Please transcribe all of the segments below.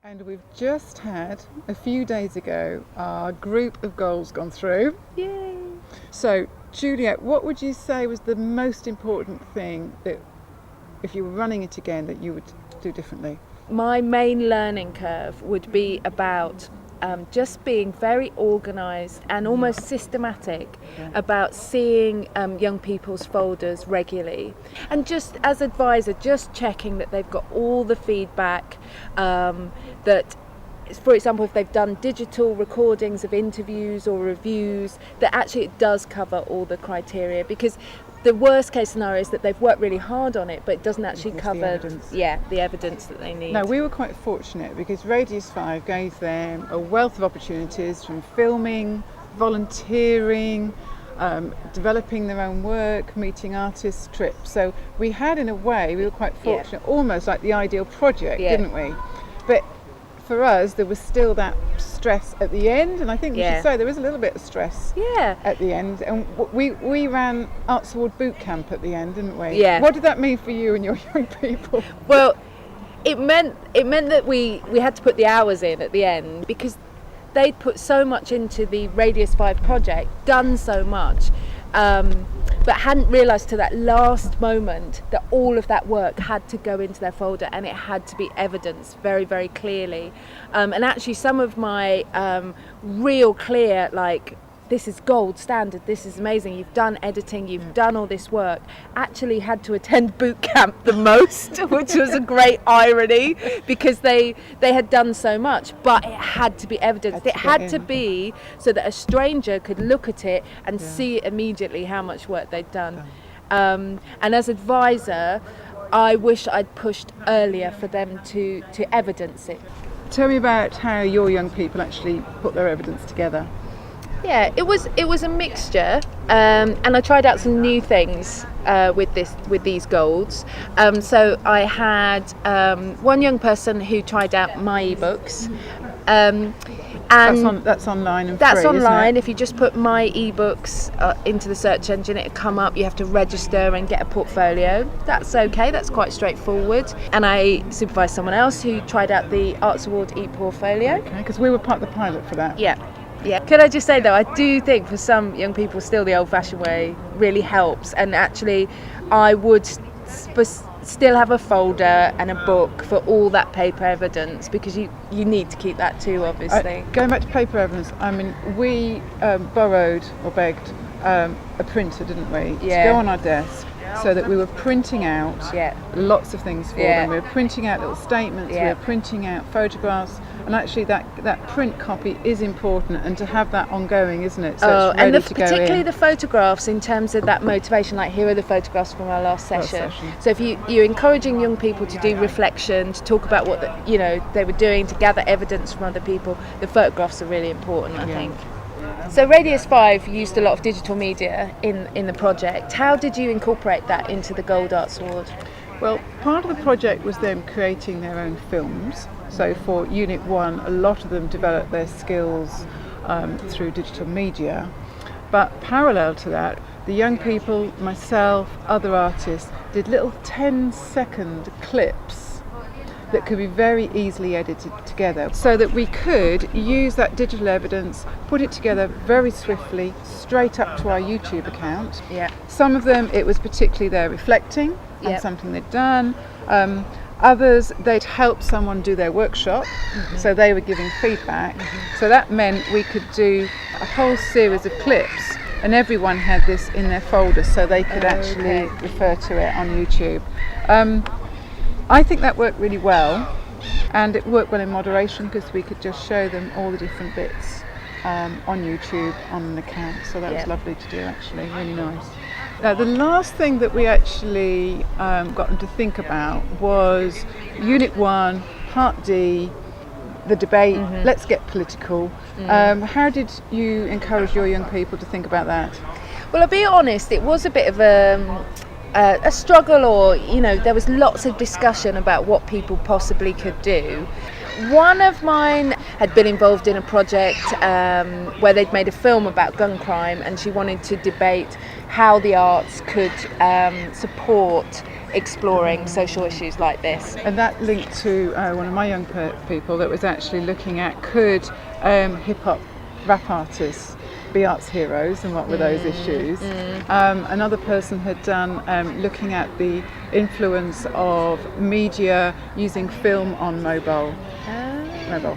And we've just had, a few days ago, our group of goals gone through. Yay! So, Juliet, what would you say was the most important thing that, if you were running it again, that you would do differently? My main learning curve would be about just being very organised and almost systematic about seeing young people's folders regularly, and just as advisor, just checking that they've got all the feedback, that, for example, if they've done digital recordings of interviews or reviews, that actually it does cover all the criteria, because the worst case scenario is that they've worked really hard on it but it doesn't actually cover the evidence that they need. Now, we were quite fortunate because Radius 5 gave them a wealth of opportunities, from filming, volunteering, developing their own work, meeting artists, trips. So we had, in a way, we were quite fortunate, almost like the ideal project, didn't we? But for us, there was still that stress at the end, and I think we should say there was a little bit of stress at the end. And we ran Arts Award boot camp at the end, didn't we? Yeah. What did that mean for you and your young people? Well, it meant that we had to put the hours in at the end, because they'd put so much into the Radius 5 project, done so much, but hadn't realised to that last moment that all of that work had to go into their folder and it had to be evidenced very, very clearly. And actually some of my real clear, like, this is gold standard, this is amazing, you've done editing, you've done all this work, actually had to attend boot camp the most, which was a great irony, because they had done so much, but it had to be evidenced. It had to be so that a stranger could look at it and see immediately how much work they'd done. And as advisor, I wish I'd pushed earlier for them to evidence it. Tell me about how your young people actually put their evidence together. Yeah, it was a mixture, and I tried out some new things with these golds. So I had one young person who tried out my ebooks, and that's online and that's free, online. isn't it? If you just put my ebooks into the search engine, it'll come up. You have to register and get a portfolio. That's okay. That's quite straightforward. And I supervised someone else who tried out the Arts Award e-portfolio. Okay, because we were part of the pilot for that. Yeah. Could I just say, though, I do think for some young people still the old-fashioned way really helps, and actually I would still have a folder and a book for all that paper evidence, because you need to keep that too, obviously. Going back to paper evidence, I mean, we borrowed or begged a printer, didn't we, to go on our desk, so that we were printing out lots of things for them. We were printing out little statements, we were printing out photographs, and actually that print copy is important, and to have that ongoing, isn't it? So it's ready to go in. Particularly the photographs, in terms of that motivation, like here are the photographs from our last session. So if you're encouraging young people to do reflection, to talk about what they were doing, to gather evidence from other people, the photographs are really important, I think. So Radius 5 used a lot of digital media in the project. How did you incorporate that into the Gold Arts Award? Well, part of the project was them creating their own films. So for Unit 1, a lot of them developed their skills through digital media. But parallel to that, the young people, myself, other artists, did little 10-second clips that could be very easily edited together, so that we could use that digital evidence, put it together very swiftly, straight up to our YouTube account. Some of them, it was particularly their reflecting on something they'd done. Others, they'd help someone do their workshop, so they were giving feedback. So that meant we could do a whole series of clips, and everyone had this in their folder, so they could actually refer to it on YouTube. I think that worked really well, and it worked well in moderation, because we could just show them all the different bits on YouTube on an account. So that was lovely to do, actually, really nice. Now, the last thing that we actually got them to think about was Unit 1, Part D, the debate, let's get political. How did you encourage your young people to think about that? Well, I'll be honest, it was a bit of a struggle, or there was lots of discussion about what people possibly could do. One of mine had been involved in a project where they'd made a film about gun crime, and she wanted to debate how the arts could support exploring social issues like this. And that linked to one of my young people that was actually looking at, could hip-hop rap artists be arts heroes, and what were those issues? Another person had done looking at the influence of media using film on mobile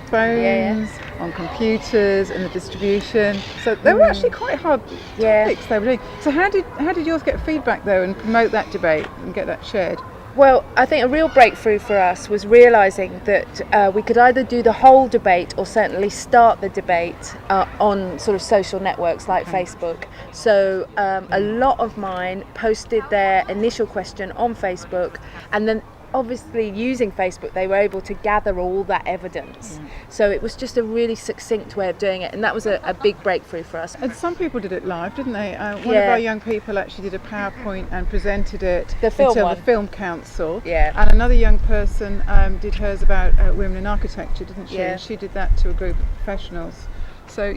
phones, on computers, and the distribution. So they were actually quite hard topics they were doing. So how did yours get feedback though, and promote that debate and get that shared? Well, I think a real breakthrough for us was realising that we could either do the whole debate or certainly start the debate on sort of social networks like Facebook. So a lot of mine posted their initial question on Facebook, and then obviously using Facebook they were able to gather all that evidence. So it was just a really succinct way of doing it, and that was a big breakthrough for us. And some people did it live, didn't they? One of our young people actually did a PowerPoint and presented it The film until one. the Film Council. Yeah. And another young person did hers about women in architecture, didn't she? Yeah. And she did that to a group of professionals. So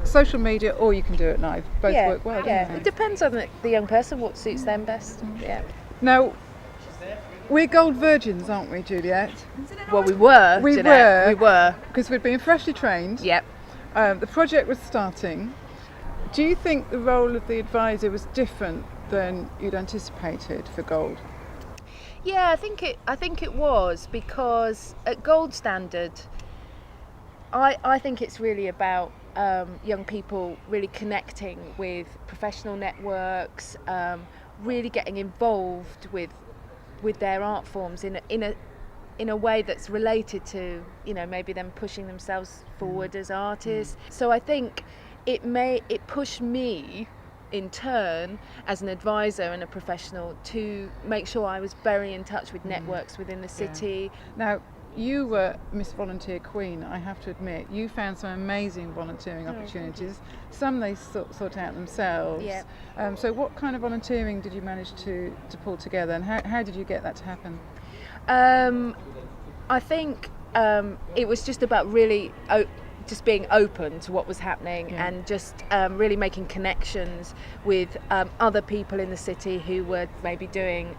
social media, or you can do it live. Both work well, don't It they? depends on the young person, what suits them best. Yeah. Now, we're gold virgins, aren't we, Juliet? Well, we were. We Jeanette. were. We were. Because we'd been freshly trained. Yep. The project was starting. Do you think the role of the advisor was different than you'd anticipated for Gold? Yeah, I think it was, because at Gold Standard, I think it's really about young people really connecting with professional networks, really getting involved with their art forms in a way that's related to, maybe them pushing themselves forward as artists. So I think it pushed me in turn as an advisor and a professional to make sure I was very in touch with networks within the city. Now, you were Miss Volunteer Queen, I have to admit. You found some amazing volunteering opportunities. Some they sort out themselves. Yeah. So what kind of volunteering did you manage to pull together, and how did you get that to happen? I think it was just about really just being open to what was happening, and just really making connections with other people in the city who were maybe doing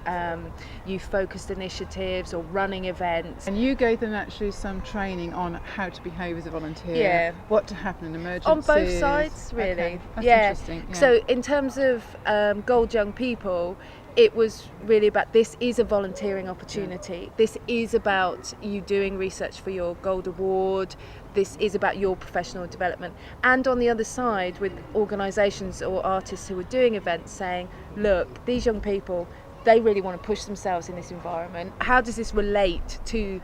youth-focused initiatives or running events. And you gave them actually some training on how to behave as a volunteer, what to happen in emergencies. On both sides, really. Okay. That's interesting. Yeah. So in terms of Gold Young People, it was really about, this is a volunteering opportunity. This is about you doing research for your Gold Award. This is about your professional development. And on the other side, with organisations or artists who are doing events, saying, look, these young people, they really want to push themselves in this environment. How does this relate to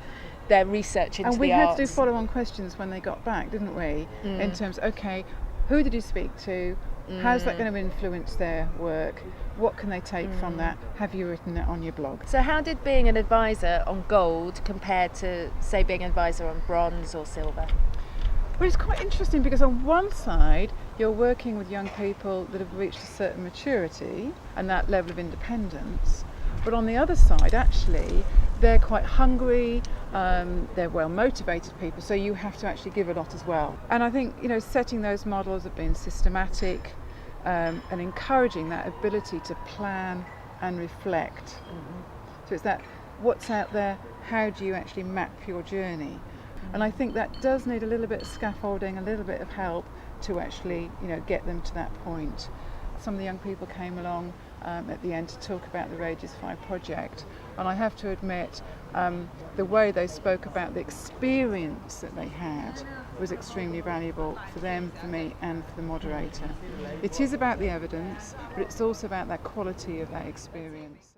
their research into the arts? And we had to do follow-on questions when they got back, didn't we? In terms, okay, who did you speak to? How's that going to influence their work? What can they take from that? Have you written it on your blog? So how did being an advisor on Gold compare to, say, being an advisor on Bronze or Silver? Well, it's quite interesting, because on one side you're working with young people that have reached a certain maturity and that level of independence, but on the other side actually they're quite hungry, they're well motivated people, so you have to actually give a lot as well. And I think setting those models have been systematic, and encouraging that ability to plan and reflect. So it's that, what's out there, how do you actually map your journey? And I think that does need a little bit of scaffolding, a little bit of help to actually get them to that point. Some of the young people came along at the end to talk about the Radius 5 project, and I have to admit the way they spoke about the experience that they had was extremely valuable for them, for me, and for the moderator. It is about the evidence, but it's also about that quality of that experience.